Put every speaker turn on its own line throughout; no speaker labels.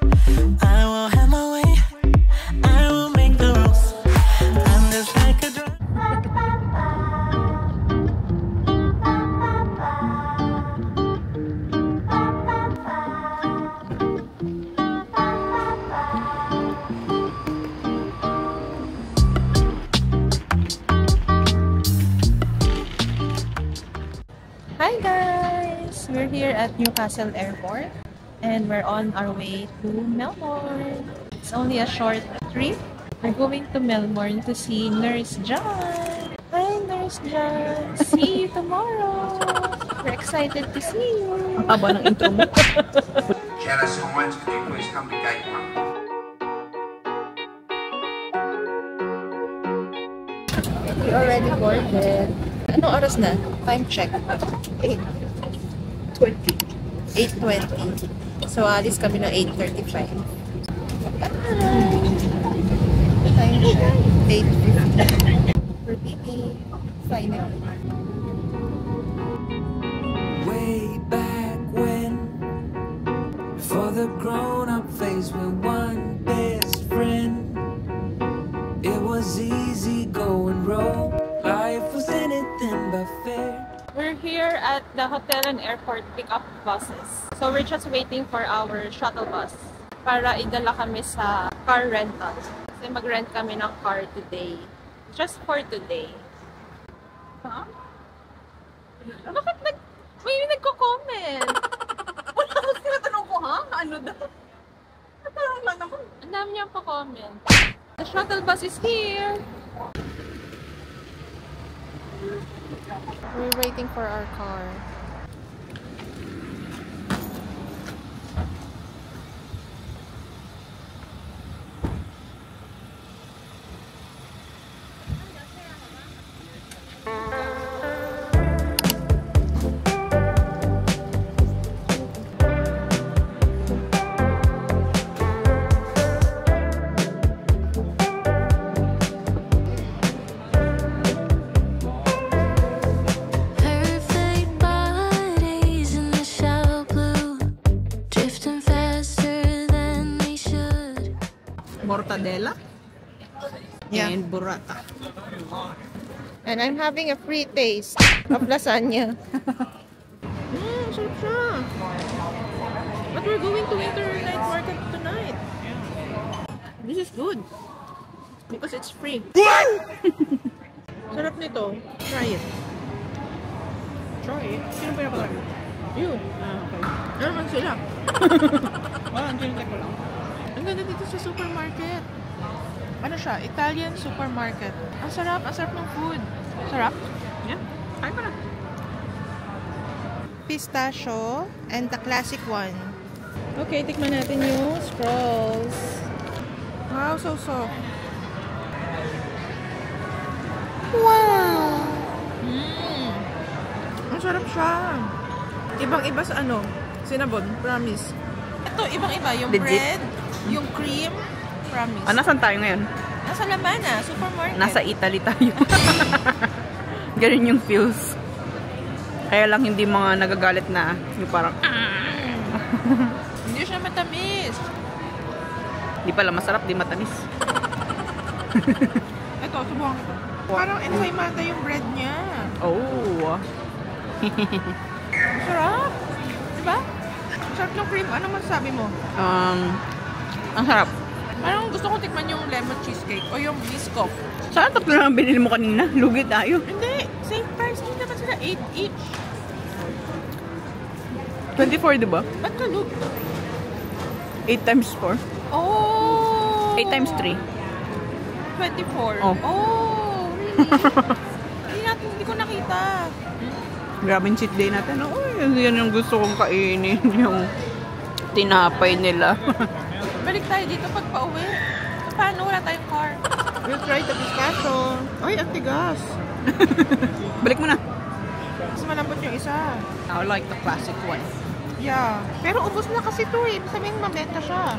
I will have my way. I will make the rules. I'm just like a drug.
Hi guys! We're here at Newcastle Airport and we're on our way to Melbourne. It's only a short trip. We're going to Melbourne to see Nurse John. Hi Nurse John! See you tomorrow! We're excited to see you! Ang haba ng intro mo.
Janice Hines, could you please come to gate 1?
We already boarded. Anong oras na? Time check. 8:20. 8:20. So, alis kami ng 8:35. Time check. 8:50. We're leaving. Finally.
Way back when, before the grown-up phase, we're one best friend. It was easy going wrong. Life was anything but fair.
We're here at the hotel and airport pickup buses. So we're just waiting for our shuttle bus para idala kami sa car rental. Kasi mag-rent kami ng car today. Just for today. Huh? Bakit may nagko-comment?
Wala ko tinatanong ko, ha? Ano daw? Natanong lang naman.
Ang dami niyang pa-comment. The shuttle bus is here! We're waiting for our car.
Mortadella and burrata.
And I'm having a free taste of lasagna.
Sarap siya. But we're going to Winter Night Market tonight. This is good. Because it's free. Sarap nito. Try it. Try it? Sino pa yung pagkakas? You. Okay. Ano naman sila? Ang tinitake ko lang. Ang ganda dito sa supermarket. Ano siya? Italian supermarket. Ang sarap ng food. Sarap? Yeah. Kain pa na.
Pistachio and the classic one. Okay, tikman natin yung scrolls.
Wow, so soft.
Wow!
Ang sarap siya. Ibang-iba sa ano? Cinnabon, promise. Ito, ibang-iba. Yung
Legit?
bread, yung cream, promise.
Ah, nasan tayo ngayon?
Nasa Lamana, supermarket.
Nasa Italy tayo. Ganun yung feels. Kaya lang hindi mga nagagalit na yung parang
Hindi siya matamis.
di pala masarap, di matamis.
Ito, subukan ko. Parang ensaymada yung bread niya.
Oh.
Sarap. Diba? Sarap ng cream. Ano masasabi mo?
Ang sarap.
Parang gusto ko tikman yung lemon cheesecake o yung biscoff.
Saan tatlo lang binili mo kanina? Lugi tayo.
Hindi. Same price. Hindi naman sila 8 each.
24, di ba?
Ba't kalug?
8 times 4.
Oh!
8 times 3.
24.
Oh.
Oh, really? Hindi ko nakita.
Grabe yung cheat day natin. Oh, yan yung gusto kong kainin. Yung tinapay nila.
Balik tayo dito pag pauwi. Paano? Wala tayong car. We'll try the pistachio. Ay, ang tigas.
Balik mo na.
Mas malambot yung isa.
I like the classic one.
Yeah. Pero ubos na kasi ito eh. Sabihin mabenta siya.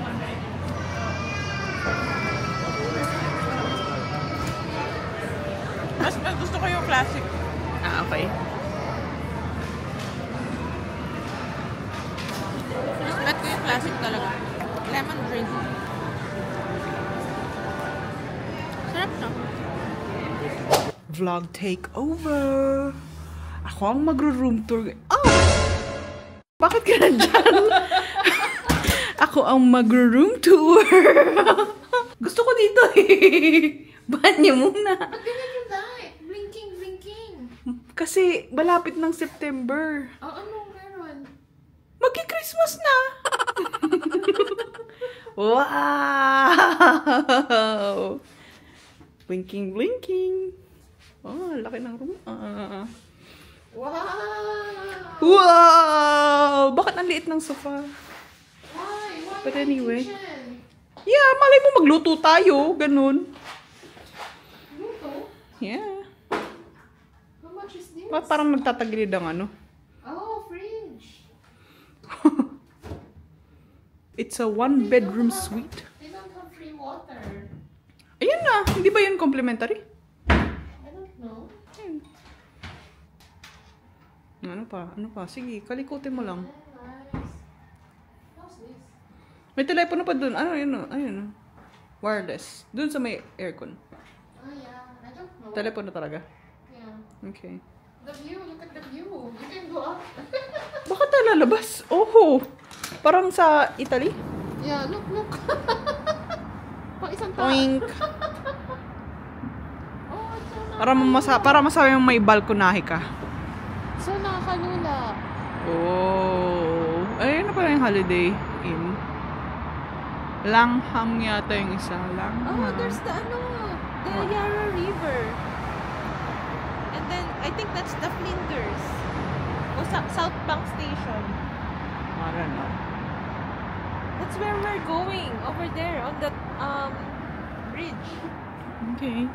Mas gusto ko yung classic.
Ah, okay.
Mas bet ko yung classic talaga. Lemon drink. Sarap na.
Vlog takeover. Ako ang magro-room tour. Oh! Bakit ka nandyan? Ako ang magro-room tour. Gusto ko dito eh. Banyo muna.
Blinking.
Kasi malapit ng September.
Ano meron?
Magki-Christmas na. Wow! Blinking. Oh, laki ng room.
Wow!
Wow! Bakit ang liit ng sofa?
Why?
But anyway. Yeah, malay mo magluto tayo. Ganun.
Luto?
Yeah.
How much is this?
Parang nagtatagilid ang ano.
Oh, fridge.
It's a one-bedroom suite.
They don't have free water.
Ayun na. Hindi ba yun complimentary?
I don't know.
Ano pa? Sige, kalikutin mo lang.
Nice. How's this?
May telepono pa dun. Ano, ayun. Wireless. Dun sa may aircon.
Oh yeah, I don't know.
Telepono talaga.
Yeah.
Okay.
The view, look at the view. You can go up.
Bakit tayo lalabas? Oh! Parang sa Italy?
Yeah, look. Pang isang tao.
Oink!
Oh, it's so
Para masabi mo may balkonahe ka.
So nakakalula.
Oh! Ayun na pala yung Holiday Inn. Langham yata yung isa. Langham.
Oh, there's the Yarra River. And then, I think that's the Flinders. O South Bank Station.
I don't know.
That's where we're going. Over there, on that bridge.
Okay.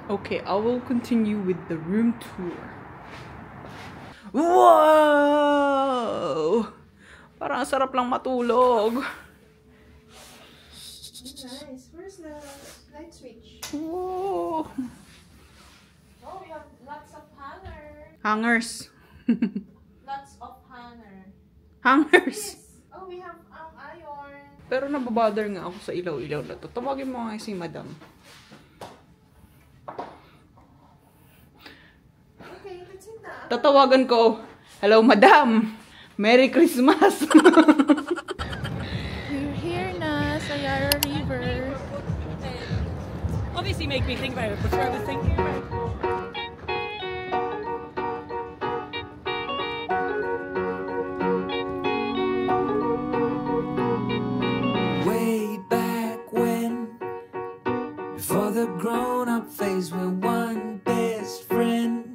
Okay, I will continue with the room tour. Wow! Parang sarap lang matulog.
Nice. Where's the light switch?
Whoa!
Oh, we have lots of
Hangers.
Lots of hangers.
Hangers.
Oh, we have iron.
Pero nababother nga ako sa ilaw-ilaw na to. Tawagin mo nga si Madam.
Okay, let's in the
Tatawagan ko, hello Madam! Merry Christmas!
We're here na sa Yarra River.
Obviously make me think about it before I was thinking about it.
Way back when, before the grown-up phase, we're one best friend.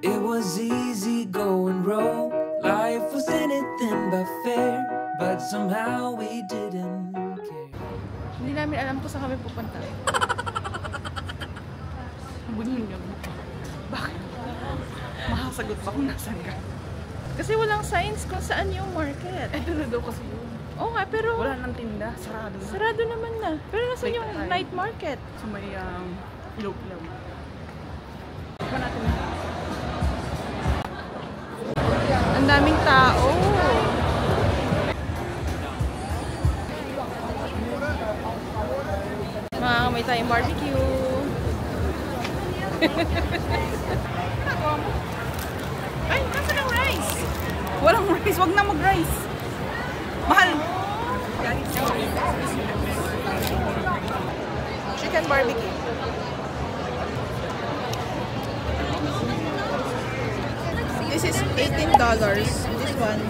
It was easy going roll. Life was anything but fair, but somehow we didn't care.
Hindi namin alam kung saan kami pupunta.
Bunyin niyo. Bakit? Makasagot ba kung nasan ka?
Kasi walang signs kung saan yung market.
Ito na daw kasi yun.
Oo nga, pero
Wala nang tinda, sarado.
sarado naman na. Pero nasan
Wait
yung
tayo.
night market?
So may ilaw-ilaw. Iba natin.
Ang daming tao. May tayong barbecue.
Ay, nasa ng rice? Walang rice, wag na mag-rice. Mahal.
Chicken barbecue. This is $18. This one,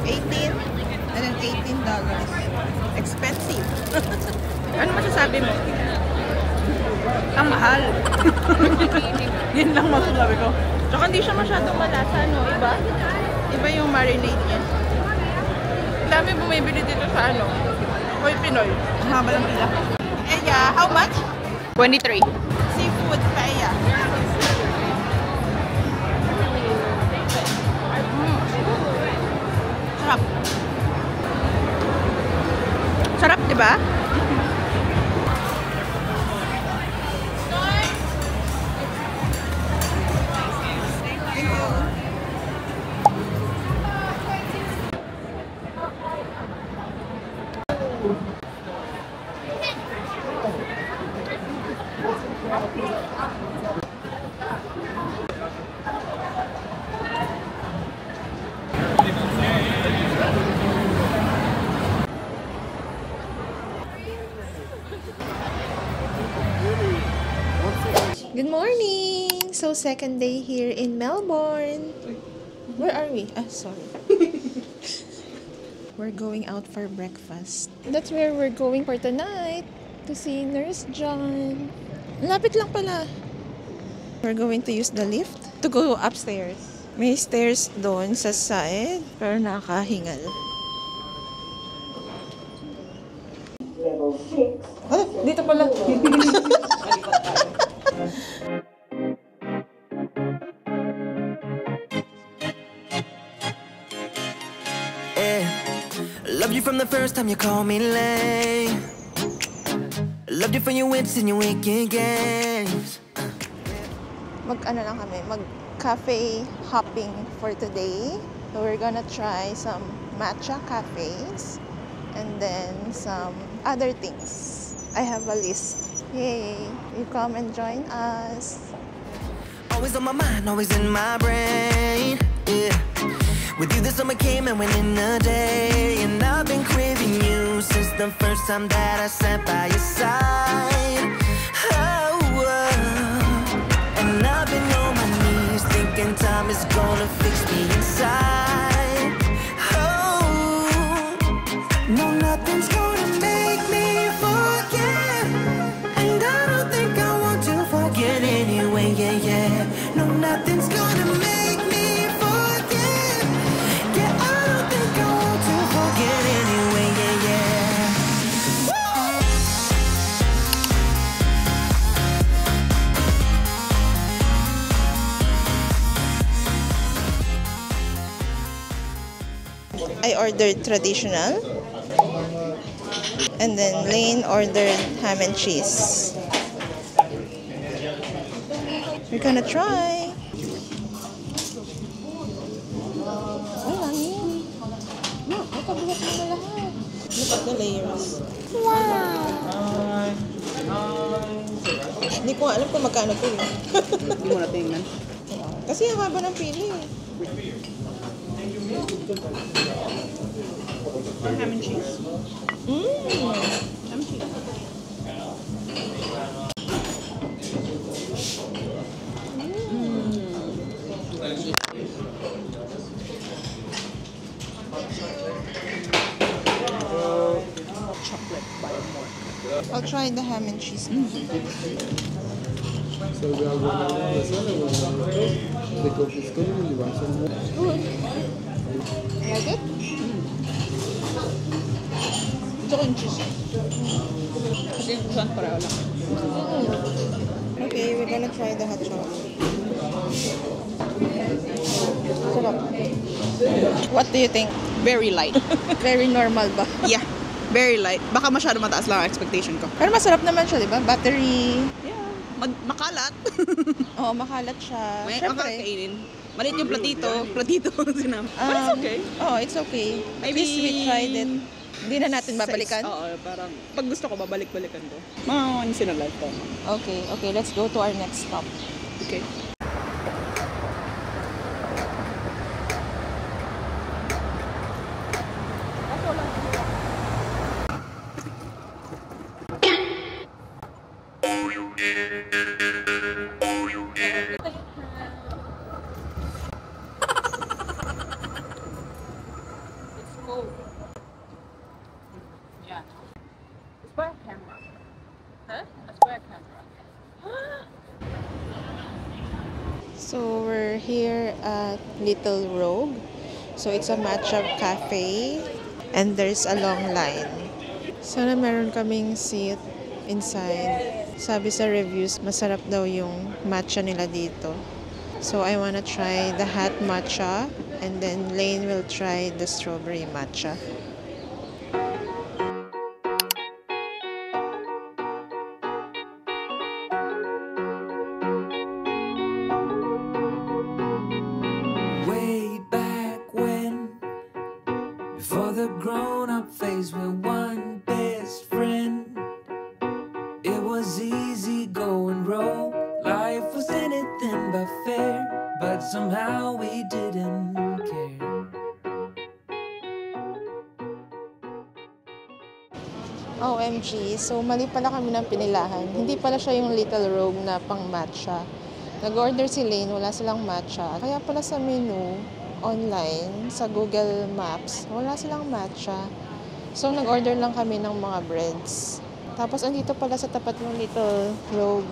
18 and then $18. Expensive. Ano masasabi mo?
Ang mahal. Yan lang masasabi ko.
Tsaka hindi siya masyadong malasa, no? Iba? Iba yung marinade niya. Ang dami bumibili dito sa ano? Hoy Pinoy. Ang haba ng pila. Eya, how much?
23.
Seafood paella. Sarap. Sarap, di ba? morning! So, second day here in Melbourne. Where are we? Ah, sorry. We're going out for breakfast. That's where we're going for tonight. To see Nurse John. Lapit lang pala. We're going to use the lift to go upstairs. May stairs doon sa side, pero nakahingal. Ah, dito pala.
Loved you from the first time you called me lame. Loved you for your wits and your wicked games.
Mag-ano lang kami, mag-cafe hopping for today. So we're gonna try some matcha cafes and then some other things. I have a list. Yay! You come and join us.
Always on my mind, always in my brain. Yeah. With you the summer came and went in a day. And I've been craving you since the first time that I sat by your side. Oh, and I've been on my knees thinking time is gonna fix me inside. Oh, no, nothing's gonna make me forget. And I don't think I want to forget anyway, yeah, yeah. No, nothing's gonna make me forget. Yeah, I don't think I want to forget anyway, yeah, yeah.
I ordered traditional. And then Lane ordered ham and cheese. We're gonna try. Ay, langin. No, nakabuhat mo na lahat. Look at the layers. Wow! Hindi ko alam kung magkano to eh.
Hindi mo na tingnan.
Kasi ang haba ng pili eh.
Ham and cheese. Ham and cheese. Chocolate by more.
I'll try the ham and cheese.
So we are going to the coffee is good. You want some more?
Good. Like it?
Gusto ko yung cheese. Kasi yung saan pareho lang.
Okay, we're gonna try the hot chocolate. Sarap. What do you think?
Very light.
Very normal ba?
Yeah. Very light. Baka masyado mataas lang ang expectation ko.
Pero masarap naman siya, di ba? Buttery.
Yeah. Makalat.
Oo, makalat siya.
May
Siyempre.
makakainin. Malit yung platito sinama. But it's okay.
Oh, it's okay. At
Maybe
least we tried it. Hindi na natin babalikan?
Oo, parang pag gusto ko, babalik-balikan ko. Mga once in a lifetime.
Okay, okay. Let's go to our next stop.
Okay.
So, we're here at Little Rogue. So, it's a matcha cafe. And there's a long line. Sana meron kaming seat inside. Sabi sa reviews, masarap daw yung matcha nila dito. So, I wanna try the hot matcha. And then Lane will try the strawberry matcha.
Way back when, before the grown-up phase, we're one best friend. It was easy going rogue. Life was anything but fair, but somehow we didn't care.
OMG. So, mali pala kami ng pinilahan. Hindi pala siya yung Little Rogue na pang matcha. Nag-order si Lane, wala silang matcha. Kaya pala sa menu, online, sa Google Maps, wala silang matcha. So, nag-order lang kami ng mga breads. Tapos, andito pala sa tapat ng Little Rogue.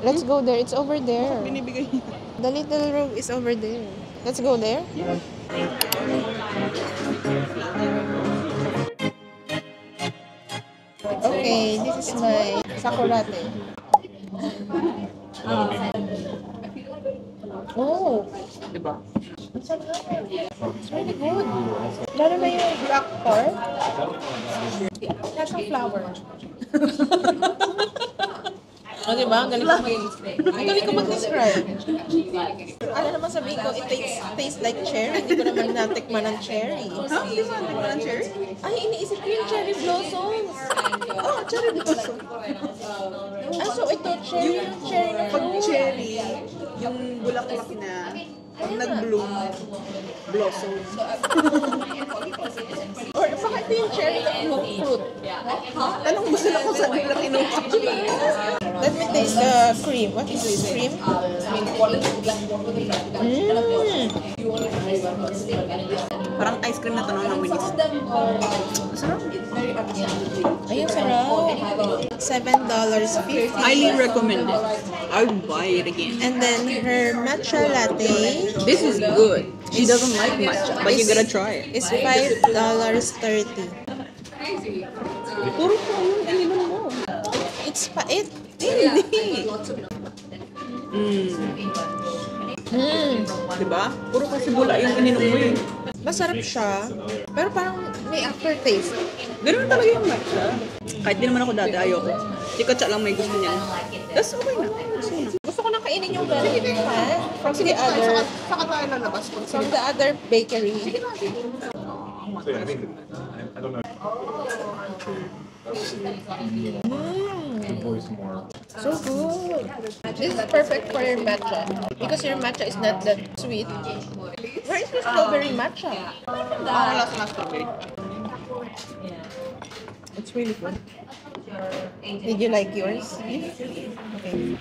Let's go there. It's over there.
Binibigay niya.
The Little Rogue is over there. Let's go there. Okay, this is my sakurate. Oh,
Diba?
it's really good. Lalo na yung black pork. Has some flour. O, diba? Ang galing ko mag-describe. Ano naman sabihin ko, it tastes like cherry. Hindi ko naman natikman ng cherry.
Hindi mo natikman ng cherry?
Ay, iniisip ko yung cherry blossoms.
Oh, cherry blossom.
Ah, so ito, cherry na
Pag
fruit.
cherry, yung bulaklak na pag nag-bloom, blossom.
Or baka ito yung cherry na fruit.
Tanong mo sila kung saan nila kinuha.
Let me taste the cream. What is this cream?
Parang ice cream na tanong ng Winnie's. Masarap.
Ayun, sarap. $7.50.
Highly recommended. I would buy it again.
And then her matcha latte
This is good. She doesn't like matcha, but you gotta try it.
is $5.30.
Puro po yung ininom mo.
It's pait.
Hindi. Diba? Puro kasi bula yung ininom mo eh.
Masarap siya, pero parang may aftertaste.
Ganun talaga yung matcha. Kahit di naman ako dati, ayoko. Si Katsa lang may gusto niya. Tapos okay na.
Gusto ko na kainin yung very fan from the other
Saka tayo lalabas kung
from the other bakery. So good. This is perfect for your matcha because your matcha is not that sweet. Where is the strawberry matcha?
wala sa strawberry.
It's really good. Did you like yours? Okay.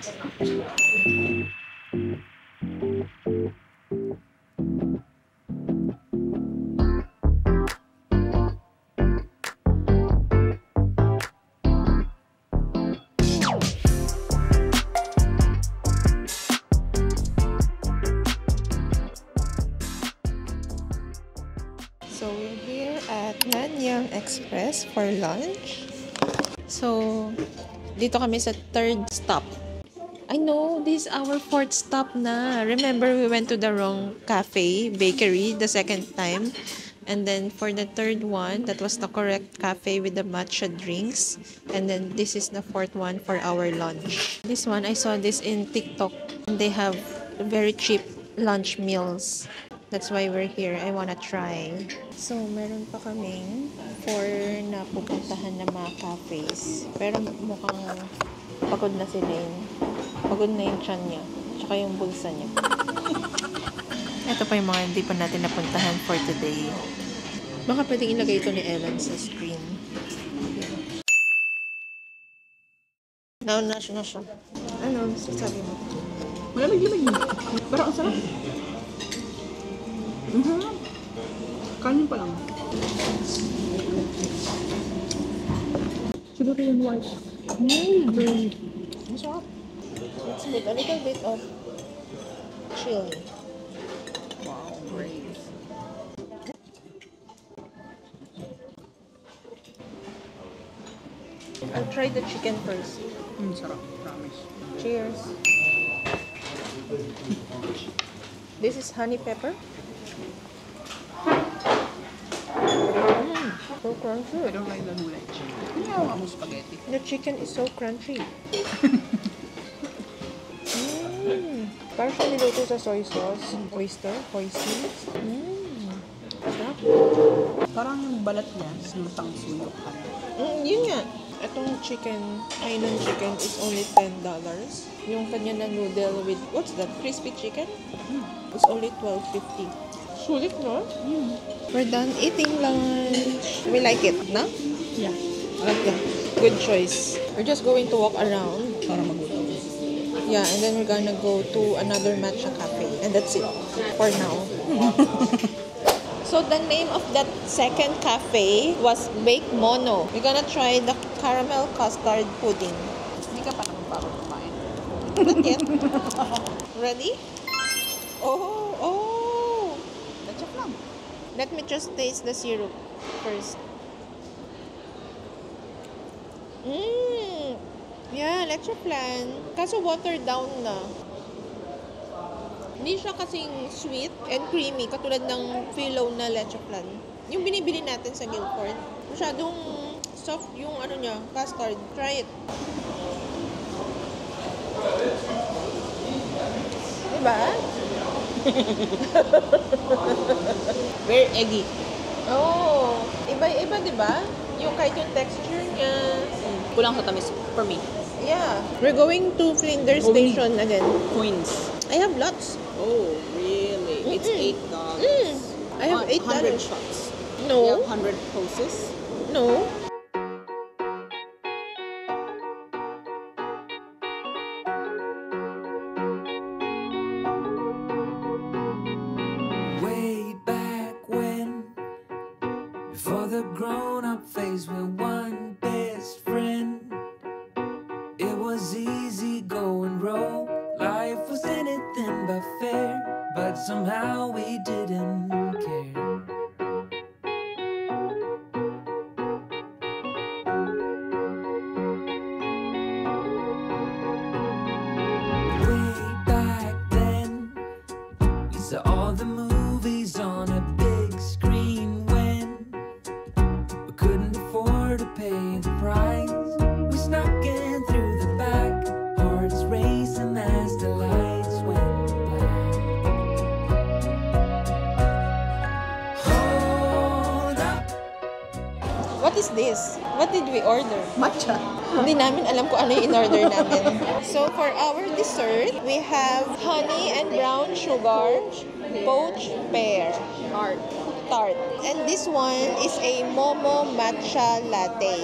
So we're here at Nanyang Express for lunch. So, dito kami sa third stop. I know, this is our fourth stop na. Remember, we went to the wrong cafe, bakery, the second time. And then for the third one, that was the correct cafe with the matcha drinks. And then this is the fourth one for our lunch. This one, I saw this in TikTok. They have very cheap lunch meals. That's why we're here. I wanna try. So, meron pa kaming 4 na pupuntahan na mga cafes. Pero mukhang pagod na si Lane. Pagod na yung tiyan niya. Tsaka yung bulsa niya. Ito pa yung mga hindi pa natin napuntahan for today. Baka pwedeng ilagay ito ni Ellen sa screen. Nauna na siya. Ano? Sasabi mo?
Malamig-lamig mo. Parang ang sarap. Kanin pa lang. Siguro yung white.
Masarap. It's with a little bit of chili.
Wow, great.
I'll try the chicken first.
Sarap. Promise.
Cheers. This is honey pepper. So crunchy.
I don't like the mulay. Kinawa mo spaghetti.
The chicken is so crunchy. Parang siya niluto sa soy sauce. Oyster, hoisin. Sarap.
Parang yung balat niya, sinutang suyok ka.
Yun nga. Itong chicken, Hainan chicken is only $10. Yung kanya na noodle with, what's that? Crispy chicken? It's only $12.50. Sulit, no? We're done eating lunch. We like it, no?
Yeah.
Okay. Good choice. We're just going to walk around.
Para magutom.
Yeah, and then we're gonna go to another matcha cafe. And that's it for now. So the name of that second cafe was Bake Mono. We're gonna try the caramel custard pudding.
Hindi ka pa naman bago kumain.
Not yet. Ready? Oh!
Let's check lang.
Let me just taste the syrup first. Yeah, leche flan. Kaso watered down na. Hindi siya kasing sweet and creamy katulad ng Philo na leche flan. Yung binibili natin sa Guilford. Masyadong soft yung ano niya, custard. Try it. Diba?
Very eggy.
Oh, iba-iba diba? Yung kahit yung texture niya.
Kulang sa tamis for me.
Yeah. We're going to Flinders Station again.
Coins.
I have lots.
Oh, really? It's $8.
I have $8.
100 shots.
No.
You have 100 poses.
No.
Way back when, before the grown-up phase, we're one best friend. It was easy going roll. Life was anything but fair, but somehow we didn't care. Way back then, we saw all the movies on a big screen when we couldn't afford to pay the price. We snuck in through the back, hearts racing as the lights went black. Hold up.
What is this? What did we order?
Matcha.
Hindi namin alam kung ano yung in-order namin. So, for our dessert, we have honey and brown sugar, poached pear, tart. And this one is a Momo matcha latte.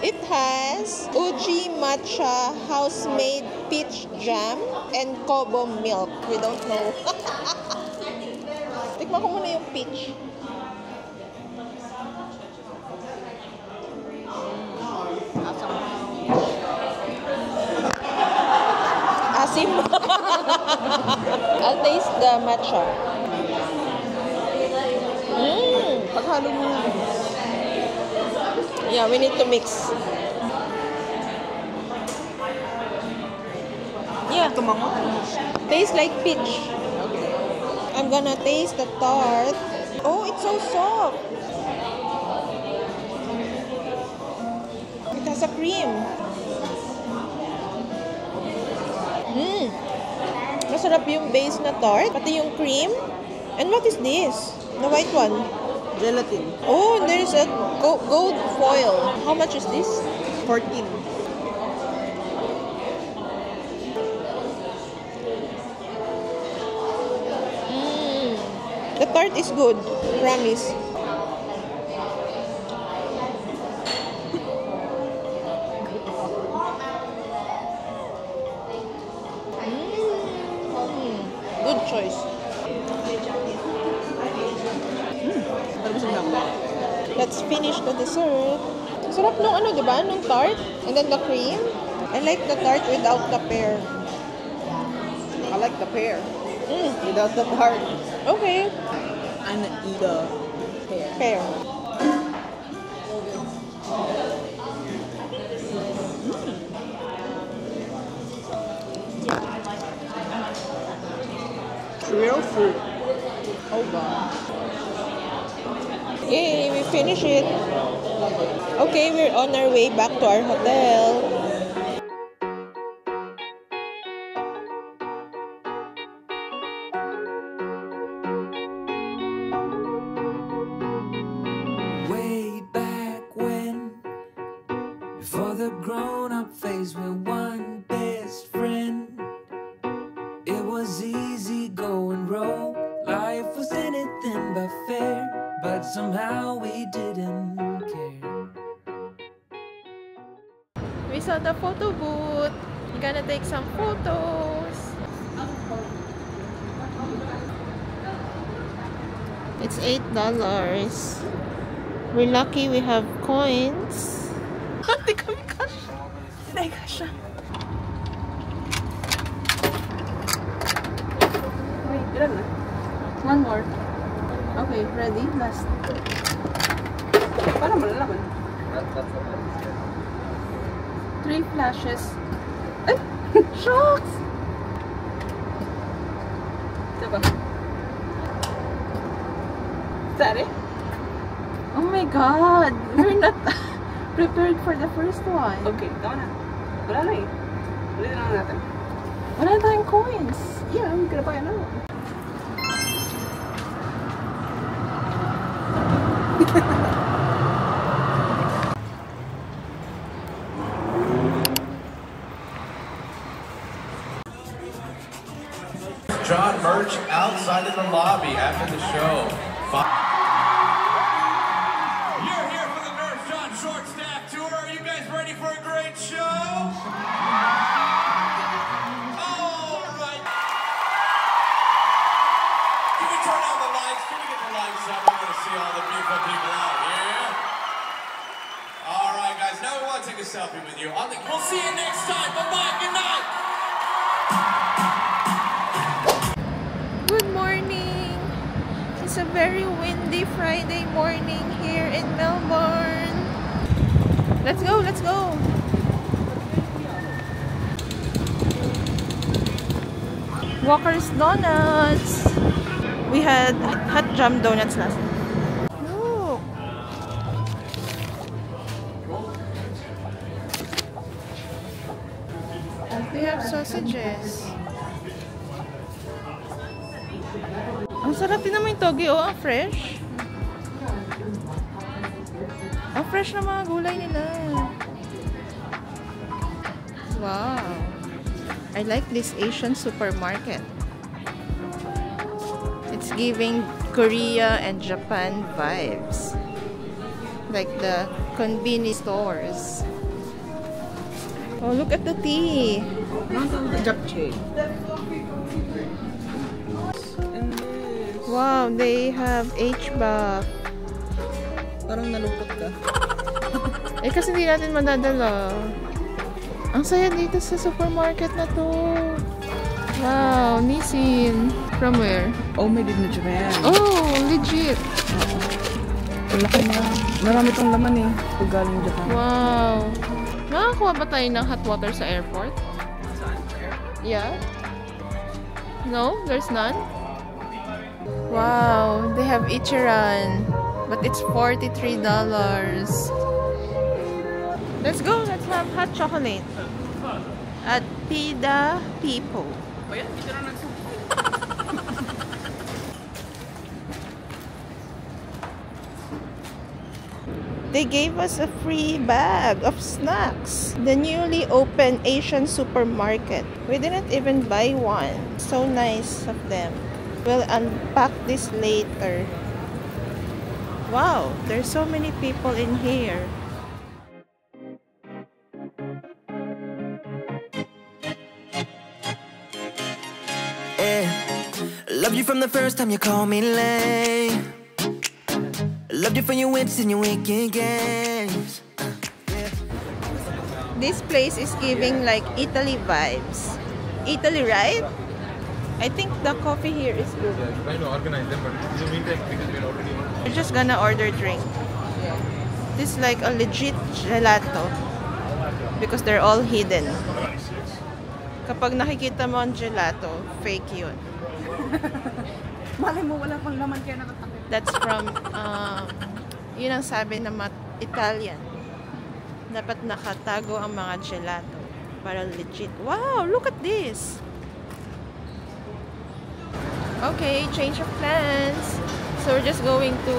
It has Uji matcha house-made peach jam and Kobo milk. We don't know. Tikman ko muna yung peach. Asim. I'll taste the matcha.
Paghalo mo.
Yeah, we need to mix. Yeah,
Tumango.
tastes like peach. I'm gonna taste the tart. Oh, it's so soft. It has a cream. Masarap yung base na tart, pati yung cream. And what is this? The white one.
Gelatin.
Oh, there's a gold foil. How much is this?
14.
The tart is good. Promise. Good choice. Let's finish the dessert. Sarap nung ano, diba? Nung tart. And then the cream. I like the tart without the pear.
I like the pear. Without the tart.
Okay.
I'm gonna eat a pear.
Pear.
Real fruit. Oh god.
Yay, we finished it. Okay, we're on our way back to our hotel.
Way back when, before the grown-up phase, we're one best friend. It was easy going roll. Life was anything but fair, but somehow we didn't care.
we saw the photo booth. We're gonna take some photos. It's $8. We're lucky we have coins. Hindi kami kasha. Hindi kasha. Wait, ilan na? One more. Okay, ready? Last.
Para malalaman.
3 flashes. Ay! Shocks!
Diba? Sorry?
Oh my god! We're not prepared for the first one.
Okay, tama na. Wala na eh. Ulit na natin.
Wala tayong coins.
Yeah, hindi ka na pa yan na.
John merch outside in the lobby after the show. You're here for the Nurse John Short Stack Tour. Are you guys ready for a great show? All right. Can we turn on the lights? Can we get the lights up? We want to see all the beautiful people out here. All right, guys. Now we want to take a selfie with you. We'll see you next time. Bye-bye. Good night.
Good morning! It's a very windy Friday morning here in Melbourne. Let's go! Let's go! Walker's Donuts! We had hot jam donuts last night. Look! We have sausages. Ang sarap din naman yung toge, oh. Ang fresh. Ang fresh na mga gulay nila. Wow. I like this Asian supermarket. It's giving Korea and Japan vibes. Like the convenience stores. Oh, look at the tea.
Japchae.
Wow, they have HBAC.
Parang nalungkot ka.
Eh kasi hindi natin madadala. Ang saya dito sa supermarket na to. Wow, Nissin. From where?
Oh, made in Japan.
Oh, legit.
Ang laki na. Marami tong laman eh. Pag galing Japan.
Wow. Nakakuha ba tayo ng hot water sa airport? Yeah? No? There's none? Wow, they have Ichiran, but it's $43. Let's go, let's have hot chocolate at Pida People.
Oh yan, dito na nagsubo.
They gave us a free bag of snacks. The newly opened Asian supermarket. We didn't even buy one. So nice of them. We'll unpack this later. Wow, there's so many people in here.
Loved you from the first time you called me late. Loved you for your wits and your wicked games.
This place is giving like Italy vibes. Italy, right? I think the coffee here is good.
Yeah, trying to organize them, but in the meantime, because we're already on.
We're just gonna order drink. This is like a legit gelato because they're all hidden. Kapag nakikita mo ang gelato, fake yun.
Malay mo, wala pang laman kaya natatakot.
That's from, yun ang sabi ng mga Italian. Dapat nakatago ang mga gelato para legit. Wow, look at this! Okay, change of plans. So we're just going to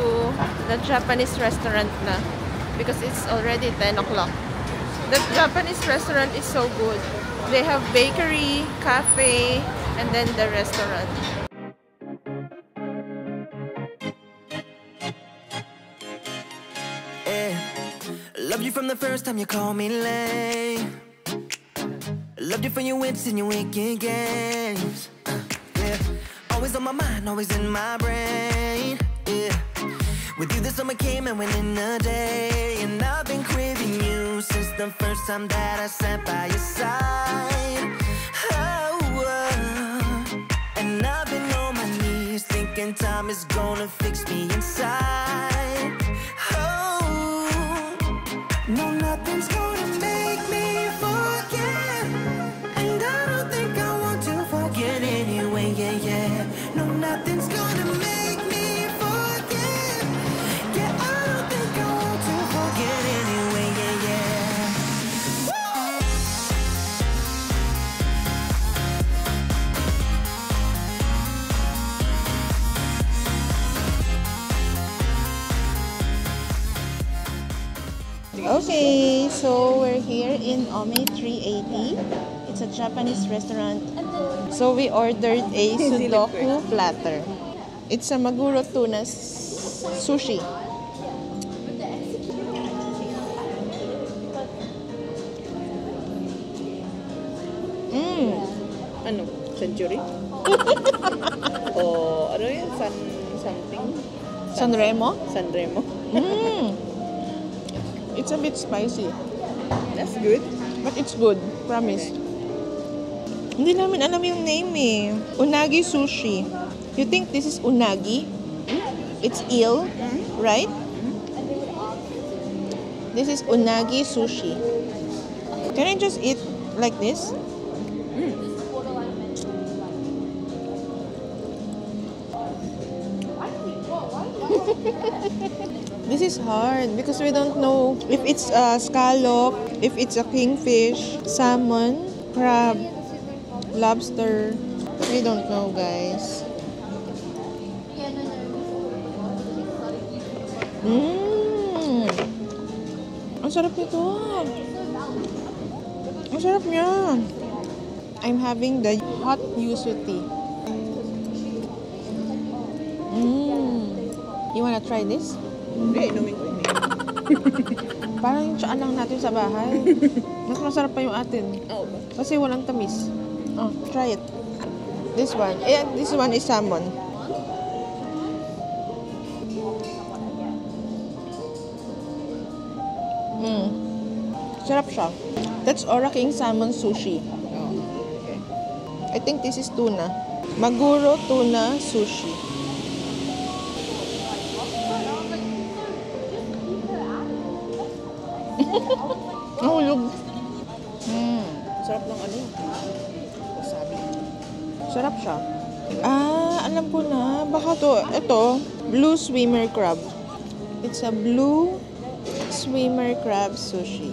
the Japanese restaurant na because it's already 10 o'clock. The Japanese restaurant is so good. They have bakery, cafe, and then the restaurant.
Loved you from the first time you called me late. Loved you for your wits and your wicked games. Yeah, always on my mind, always in my brain. Yeah, with you the summer came and went in a day, and I've been craving you since the first time that I sat by your side. And I've been on my knees thinking time is gonna fix me inside. Oh, no, nothing's gonna make me forget, and I don't think I want to forget anyway. Yeah, yeah. No, nothing's gonna make me forget. Yeah, I don't think I want to forget anyway. Yeah, yeah.
Okay, so we're here in Ome 380. It's a Japanese restaurant. So we ordered a Sudoku platter. It's a Maguro tuna sushi.
Ano? Century? O ano yun? Something?
Sanremo?
Sanremo?
It's a bit spicy.
That's good.
But it's good. Promise. Hindi namin alam yung name eh. Unagi sushi. You think this is unagi? It's eel, right? This is unagi sushi. Can I just eat like this? This is hard because we don't know if it's a scallop, if it's a kingfish, salmon, crab, lobster. We don't know, guys. Ang sarap nito. Ang sarap niya. I'm having the hot yuzu tea. You wanna try this?
Hindi, inumin ko yun eh.
Parang yung tsaan lang natin sa bahay. Mas masarap pa yung atin.
Oo.
Kasi walang tamis. Oh, try it. This one. This one is salmon. Sarap siya. That's Ora King salmon sushi.
Oh, okay.
I think this is tuna. Maguro tuna sushi. Nahulog.
Sarap ng ano? Wasabi.
Sarap siya. Alam ko na. Baka ito, blue swimmer crab. It's a blue swimmer crab sushi.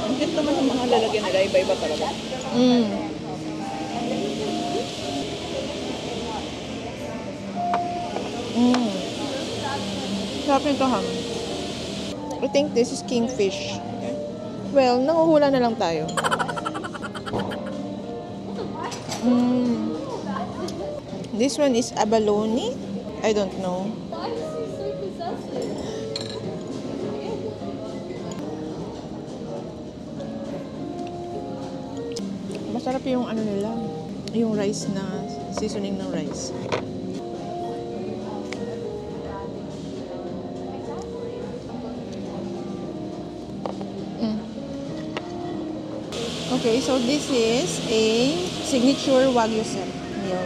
Ang cute naman ng mga lalagyan nila. Iba-iba talaga.
Sarap nito, ha? I think this is kingfish. Well, nanguhula na lang tayo. This one is abalone. I don't know. Masarap yung ano nila, yung rice na seasoning ng rice. Okay, so this is a signature Wagyu set meal.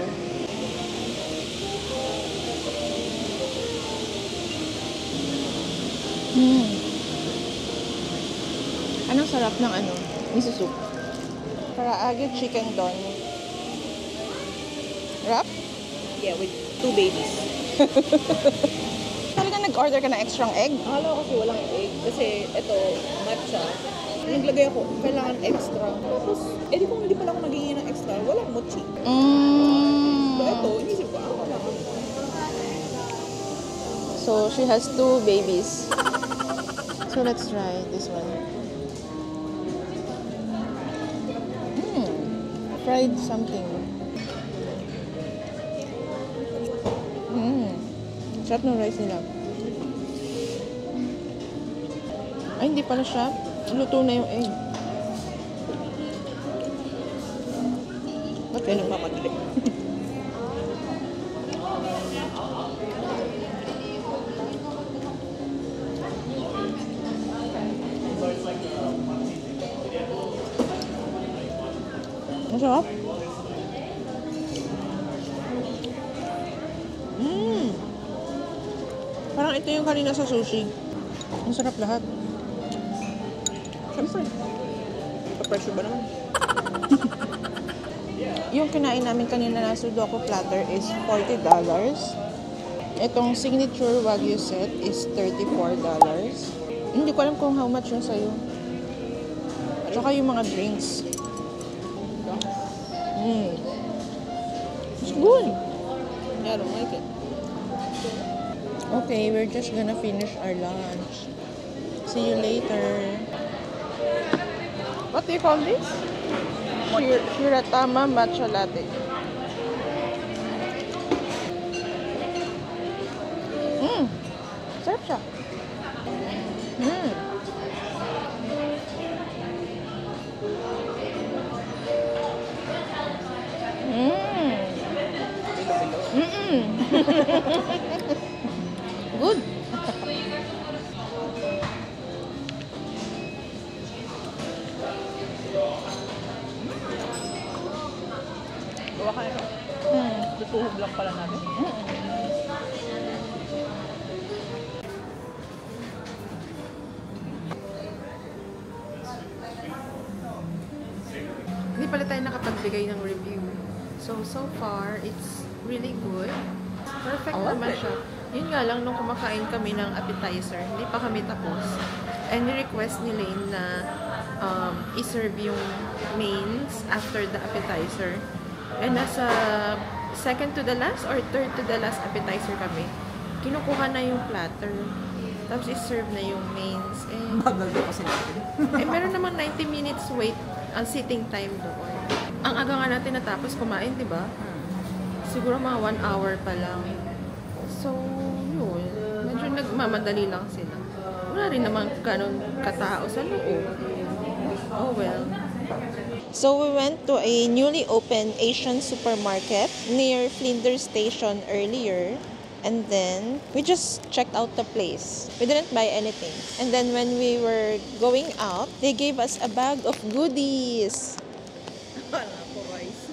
Anong sarap ng ano? Miso soup. Karaage chicken don. Wrap?
Yeah, with 2 babies.
Talaga nag-order ka ng extra egg?
Akala ko kasi walang egg. Kasi ito, matcha. Naglagay ako, kailangan extra. Tapos, di kung hindi pala ako nagiging ng extra, walang mochi. So, ito, inisip ko, wala ko.
So, she has 2 babies. So, let's try this one. Fried something. Sarap ng rice nila.
Ay, hindi pala siya. Luto na yung egg. Ba't kayo nagmamadali? Masarap. Parang ito yung kanina sa sushi. Ang sarap lahat. Siyempre. Pa-pressure ba naman? Yung kinain namin kanina na Sudoku platter is $40. Itong signature Wagyu set is $34. Hindi ko alam kung how much yung sa'yo. Tsaka yung mga drinks. It's good.
I don't like it.
Okay, we're just gonna finish our lunch. See you later. What do you call this? Shiratama matcha latte. Sarap siya. Good.
Gawa ka ito. Tutuhog lang pala natin.
Hindi pala tayo nakapagbigay ng review. So far, it's really good. Perfect naman siya. Yun nga lang, nung kumakain kami ng appetizer, hindi pa kami tapos. And request ni Lane na i-serve yung mains after the appetizer. And nasa second to the last or third to the last appetizer kami. Kinukuha na yung platter. Tapos i-serve na yung mains.
Bagal daw kasi natin.
Meron namang 90 minutes wait ang sitting time doon. Ang aga nga natin natapos kumain, di ba? Siguro mga 1 hour pa lang. So, yun. Medyo nagmamadali lang sila. Wala rin naman ganun katao sa loob. Oh well.
So we went to a newly opened Asian supermarket near Flinders Station earlier. And then, we just checked out the place. We didn't buy anything. And then when we were going out, they gave us a bag of goodies.
Wala po, rice.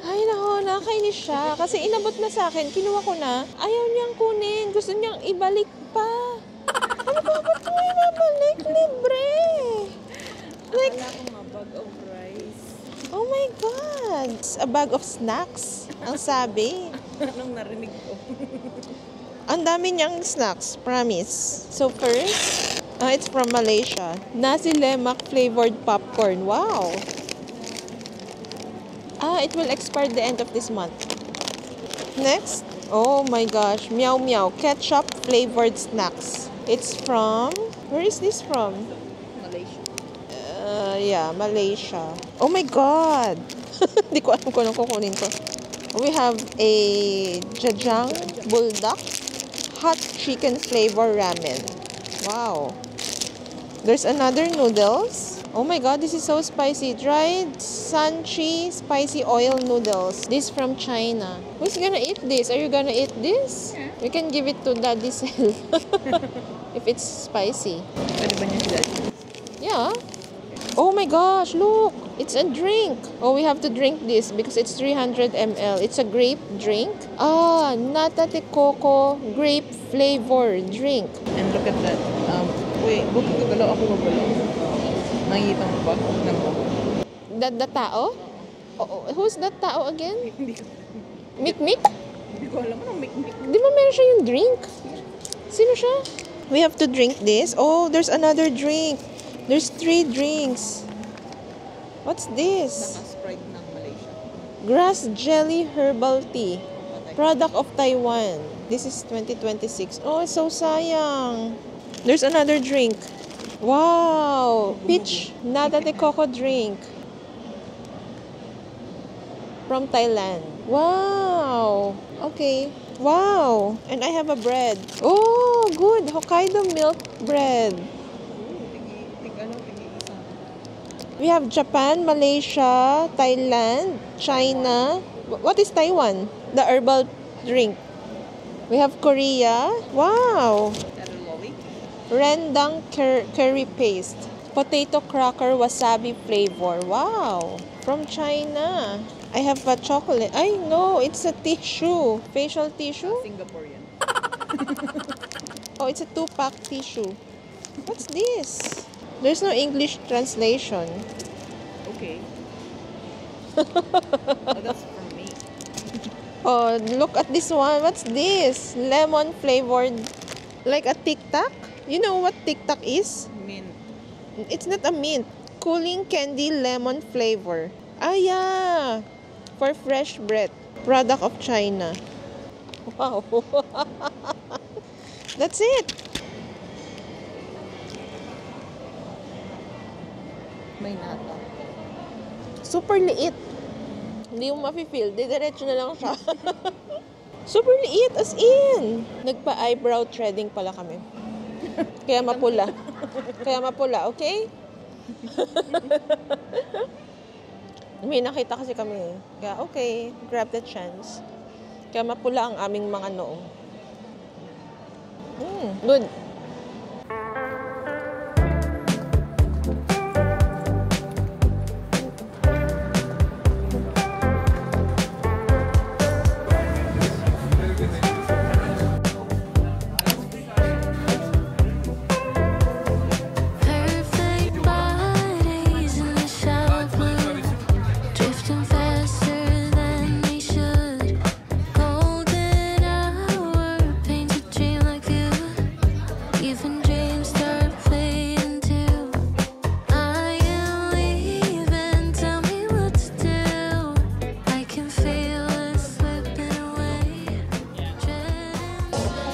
Ay, nako, nakakainis siya. Kasi inabot na sa akin, kinuha ko na. Ayaw niyang kunin. Gusto niyang ibalik pa. Ano ba, ba't mo ibabalik? Libre. Like,
Wala akong mga bag of rice.
oh my God. A bag of snacks, ang sabi.
Anong narinig ko?
Ang dami niyang snacks, promise. So first, it's from Malaysia. Nasi lemak flavored popcorn. Wow. It will expire the end of this month. Next, oh my gosh, Meow Meow ketchup flavored snacks. It's from, where is this from?
Malaysia.
Yeah, Malaysia. Oh my God. Hindi ko alam kung anong kukunin ko. We have a Jajang Buldak hot chicken flavor ramen. Wow. There's another noodles. Oh my God, this is so spicy. Dried Sanchi spicy oil noodles. This from China. Who's gonna eat this? Are you gonna eat this?
Yeah.
We can give it to Daddy Sel. If it's spicy.
Pwede ba niya sila?
Yeah. Oh my gosh, look. It's a drink. Oh, we have to drink this because it's 300 ml. It's a grape drink. Nata de coco grape flavor drink.
And look at that. Wait, bukod gagalaw ako magalaw. Nakikita mo ba? Tignan mo.
The tao? Oh, who's that tao again?
Hindi ko.
Mikmik?
Hindi ko alam. Anong mikmik?
Di ba meron siya yung drink? Sino siya? We have to drink this. Oh, there's another drink. There's 3 drinks. What's this?
Naka-Sprite ng Malaysia.
Grass jelly herbal tea. Product of Taiwan. This is 2026. Oh, it's so sayang. There's another drink. Wow! Peach nata de coco drink. From Thailand. Wow! Okay.
Wow! And I have a bread. Oh, good. Hokkaido milk bread. We have Japan, Malaysia, Thailand, China. What is Taiwan? The herbal drink. We have Korea. Wow! Rendang curry paste. Potato cracker wasabi flavor. Wow! From China. I have a chocolate. I know, it's a tissue. Facial tissue?
Singaporean.
Oh, it's a 2-pack tissue. What's this? There's no English translation.
Okay. Oh, that's from me.
Oh, look at this one. What's this? Lemon flavored, like a Tic Tac. You know what Tic Tac is?
Mint.
It's not a mint. Cooling candy lemon flavor. Ah, yeah. For fresh bread. Product of China. Wow. That's it.
May nata.
Super liit. Hindi mo mafe-feel. Didiretso na lang siya. Super liit, as in. Nagpa-eyebrow threading pala kami. Kaya mapula. Kaya mapula, okay? May nakita kasi kami. Kaya okay, grab the chance. Kaya mapula ang aming mga noo. Good.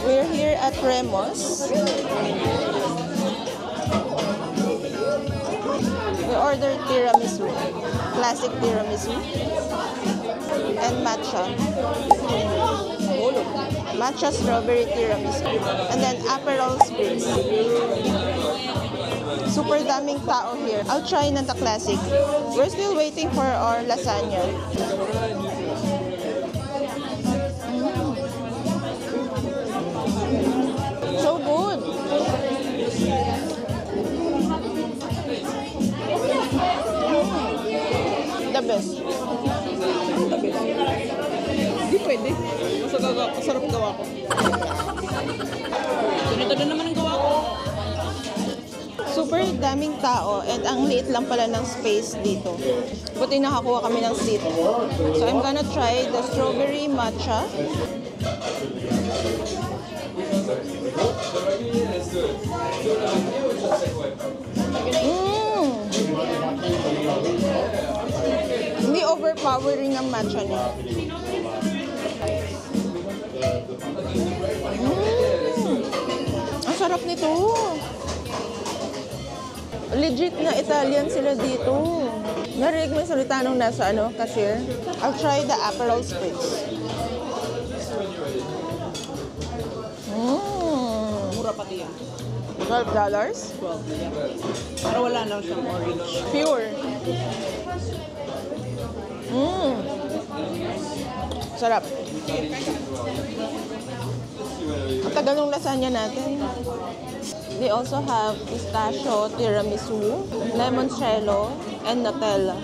We're here at Remos. We ordered tiramisu, classic tiramisu, and matcha. Matcha strawberry tiramisu. And then Aperol spritz. Super daming tao here. I'll try na the classic. We're still waiting for our lasagna. So good. The best.
Hindi pwede. Masarap gawa ko. Ganito na naman ang gawa ko.
Super daming tao and ang liit lang pala ng space dito. Buti nakakuha kami ng seat. So I'm gonna try the strawberry matcha. Hindi overpowering ang matcha niya. Ang sarap nito. Legit na Italian sila dito. Narinig mo yung salita nung nasa cashier? I'll try the Aperol spritz.
Mura pati yan.
$12?
12, yeah. Para wala lang siyang orange.
Pure. Sarap. Ang tagal ng lasagna natin. They also have pistachio, tiramisu, limoncello, and Nutella.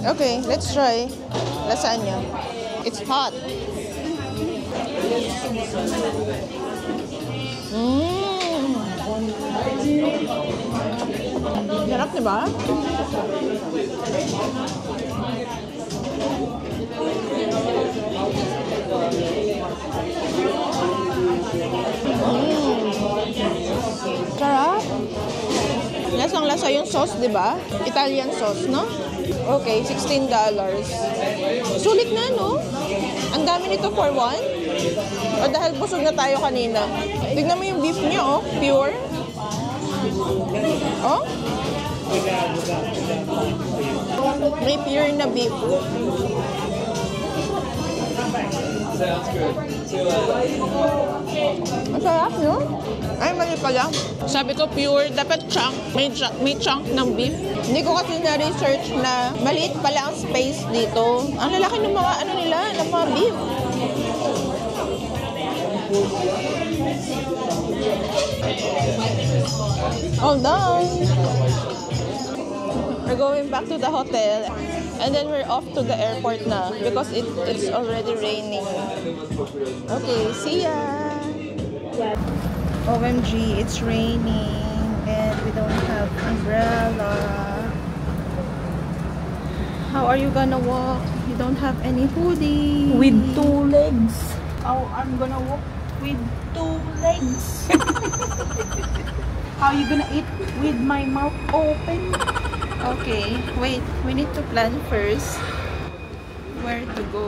Okay, let's try lasagna. It's hot. Sarap, diba? Sarap. Lasang-lasa yung sauce, diba? Italian sauce, no? Okay, $16. Sulit na, no? Ang dami nito for one. O dahil busog na tayo kanina. Tignan mo yung beef niya, oh. Pure. Oh? May pure na beef.
Sounds good. See you later.
Ang sarap, no? Ay, mali pala. Sabi ko pure, dapat chunk. May chunk ng beef. Hindi ko kasi na-research na maliit pala ang space dito. Ang lalaki ng mga ano nila, ng mga beef. All done. We're going back to the hotel. And then we're off to the airport na because it's already raining. Okay, see ya! OMG, it's raining and we don't have umbrella. How are you gonna walk? You don't have any hoodie.
With 2 legs. Oh, I'm gonna walk with 2 legs. How you gonna eat with my mouth open?
Okay, wait. We need to plan first where to go.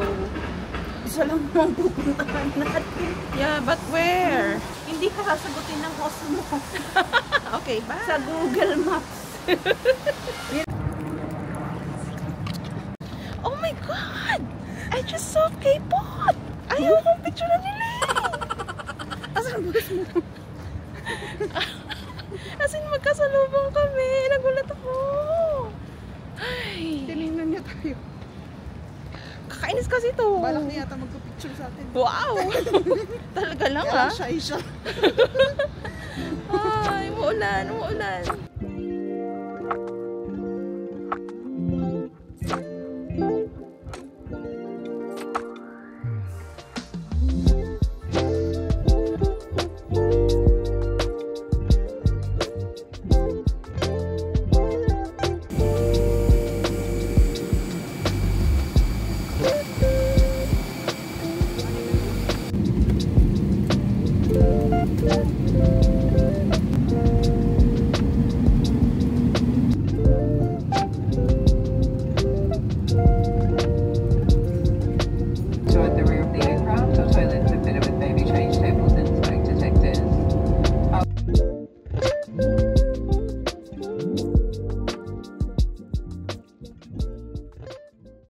Isa lang mong pupuntahan natin.
Yeah, but where?
Hindi ka sasagutin ng host mo.
Okay, bye.
Sa Google Maps.
Oh my God! I just saw K-pop! Ayaw kong picture na nila.
Asan ba mo?
As in, magkasalubong kami. Nagulat ako. Ay.
Tinignan niya tayo.
Kakainis kasi to.
Balak niya yata magpa-picture sa atin.
Wow! Talaga lang,
Kaya
ha?
siya.
Ay, muulan.